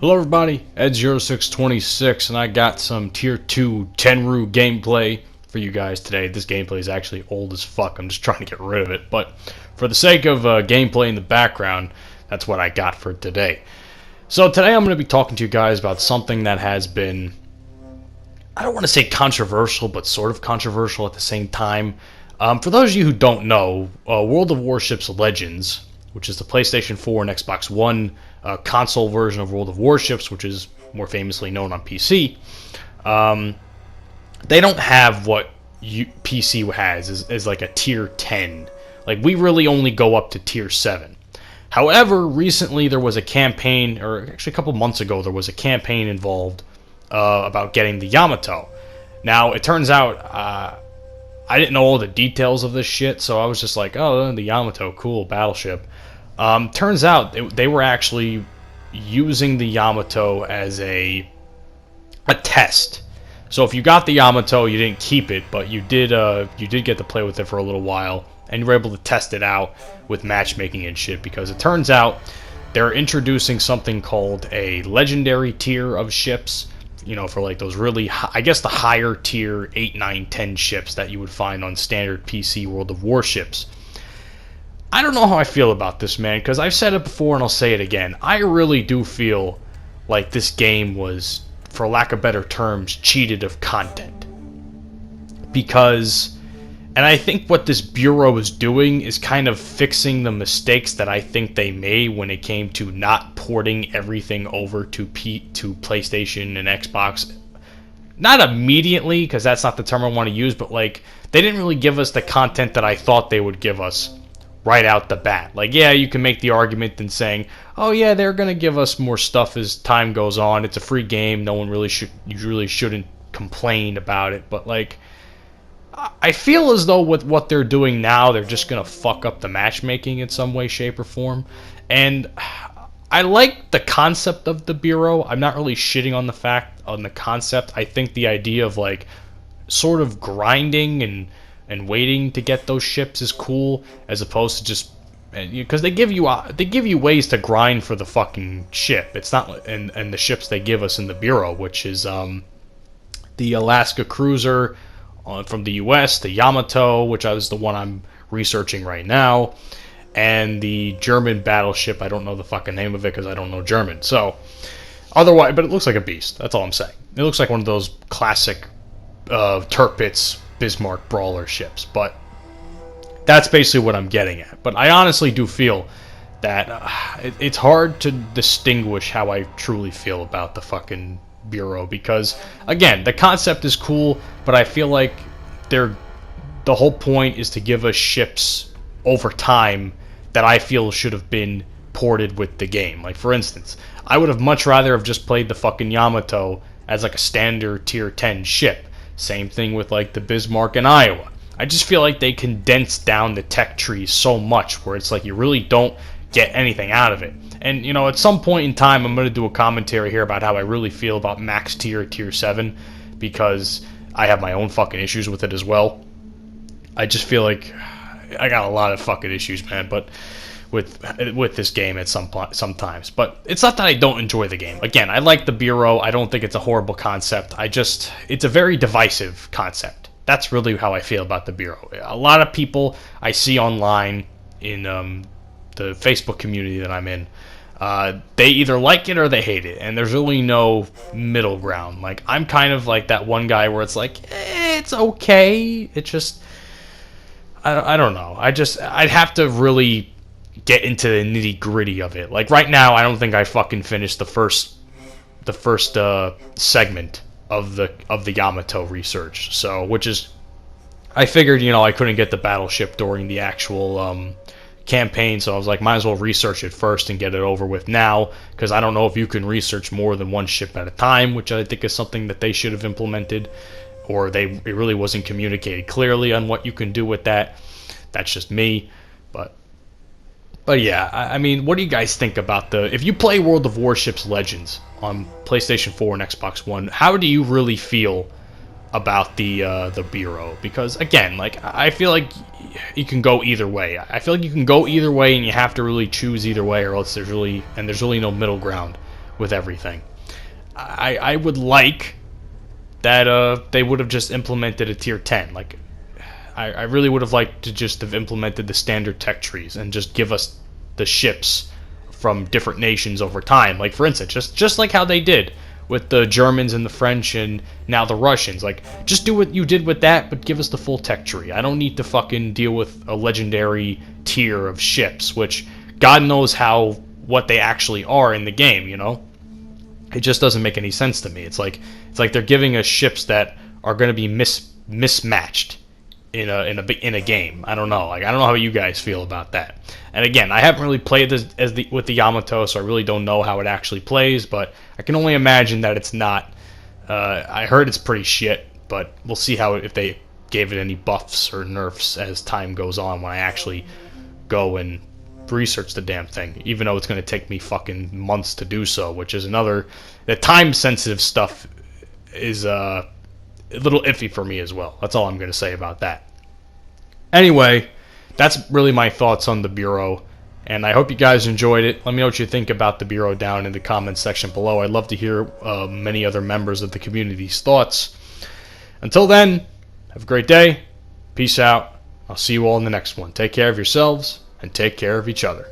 Hello everybody, Ed0626, and I got some Tier 2 Tenru gameplay for you guys today. This gameplay is actually old as fuck, I'm just trying to get rid of it, but for the sake of gameplay in the background, that's what I got for today. So today I'm going to be talking to you guys about something that has been, I don't want to say controversial, but sort of controversial at the same time. For those of you who don't know, World of Warships Legends, which is the PlayStation 4 and Xbox One console version of World of Warships, which is more famously known on PC, they don't have what PC has, is like a tier 10. Like, we really only go up to tier 7. However, recently there was a campaign, or actually a couple months ago, there was a campaign involved about getting the Yamato. Now, it turns out, I didn't know all the details of this shit, so I was just like, oh, the Yamato, cool, battleship. Turns out they were actually using the Yamato as a test. So if you got the Yamato, you didn't keep it, but you did get to play with it for a little while, and you were able to test it out with matchmaking and shit, because it turns out they're introducing something called a legendary tier of ships, you know, for like those really high, I guess the higher tier 8, 9, 10 ships that you would find on standard PC World of Warships. I don't know how I feel about this, man, because I've said it before and I'll say it again. I really do feel like this game was, for lack of better terms, cheated of content. Because, and I think what this Bureau is doing is kind of fixing the mistakes that I think they made when it came to not porting everything over to PlayStation and Xbox. Not immediately, because that's not the term I want to use, but like, they didn't really give us the content that I thought they would give us right out the bat. Like, yeah, you can make the argument in saying, oh yeah, they're gonna give us more stuff as time goes on. It's a free game. No one really shouldn't complain about it. But like, I feel as though with what they're doing now, they're just gonna fuck up the matchmaking in some way, shape, or form. And I like the concept of the Bureau. I'm not really shitting on the concept. I think the idea of like sort of grinding and waiting to get those ships is cool, as opposed to just, because they give you ways to grind for the fucking ship. It's not, and the ships they give us in the Bureau, which is the Alaska Cruiser from the US, the Yamato, which is the one I'm researching right now, and the German battleship. I don't know the fucking name of it because I don't know German. So otherwise, but it looks like a beast. That's all I'm saying. It looks like one of those classic Tirpitz Bismarck brawler ships, but that's basically what I'm getting at. But I honestly do feel that it's hard to distinguish how I truly feel about the fucking Bureau, because again, the concept is cool, but I feel like the whole point is to give us ships over time that I feel should have been ported with the game. Like, for instance, I would have much rather have just played the fucking Yamato as like a standard tier 10 ship. Same thing with like the Bismarck in Iowa. I just feel like they condensed down the tech tree so much where it's like you really don't get anything out of it. And, you know, at some point in time, I'm going to do a commentary here about how I really feel about max tier 7, because I have my own fucking issues with it as well. I just feel like I got a lot of fucking issues, man, but with this game at sometimes. But it's not that I don't enjoy the game. Again, I like the Bureau. I don't think it's a horrible concept. It's a very divisive concept. That's really how I feel about the Bureau. A lot of people I see online in the Facebook community that I'm in, they either like it or they hate it, and there's really no middle ground. Like, I'm kind of like that one guy where it's like, it's okay. It just, I don't know. I'd have to really get into the nitty gritty of it. Like, right now, I don't think I fucking finished the first segment of the Yamato research. So, which is, I figured, you know, I couldn't get the battleship during the actual campaign, so I was like, might as well research it first and get it over with now, because I don't know if you can research more than one ship at a time, which I think is something that they should have implemented, or it really wasn't communicated clearly on what you can do with that. That's just me, But yeah, I mean, what do you guys think about if you play World of Warships Legends on PlayStation 4 and Xbox One, how do you really feel about the Bureau? Because again, like, I feel like you can go either way. I feel like you can go either way, and you have to really choose either way, or else there's really no middle ground with everything. I would like that they would have just implemented a tier 10. Like, I really would have liked to just have implemented the standard tech trees and just give us the ships from different nations over time. Like, for instance, just like how they did with the Germans and the French and now the Russians. Like, just do what you did with that, but give us the full tech tree. I don't need to fucking deal with a legendary tier of ships, which God knows what they actually are in the game, you know? It just doesn't make any sense to me. It's like they're giving us ships that are going to be mismatched in a game. I don't know. Like, I don't know how you guys feel about that. And again, I haven't really played this with the Yamato, so I really don't know how it actually plays. But I can only imagine that it's not. I heard it's pretty shit, but we'll see if they gave it any buffs or nerfs as time goes on when I actually go and research the damn thing. Even though it's going to take me fucking months to do so, which is another. The time-sensitive stuff is a little iffy for me as well. That's all I'm going to say about that. Anyway, that's really my thoughts on the Bureau, and I hope you guys enjoyed it. Let me know what you think about the Bureau down in the comments section below. I'd love to hear many other members of the community's thoughts. Until then, have a great day. Peace out. I'll see you all in the next one. Take care of yourselves, and take care of each other.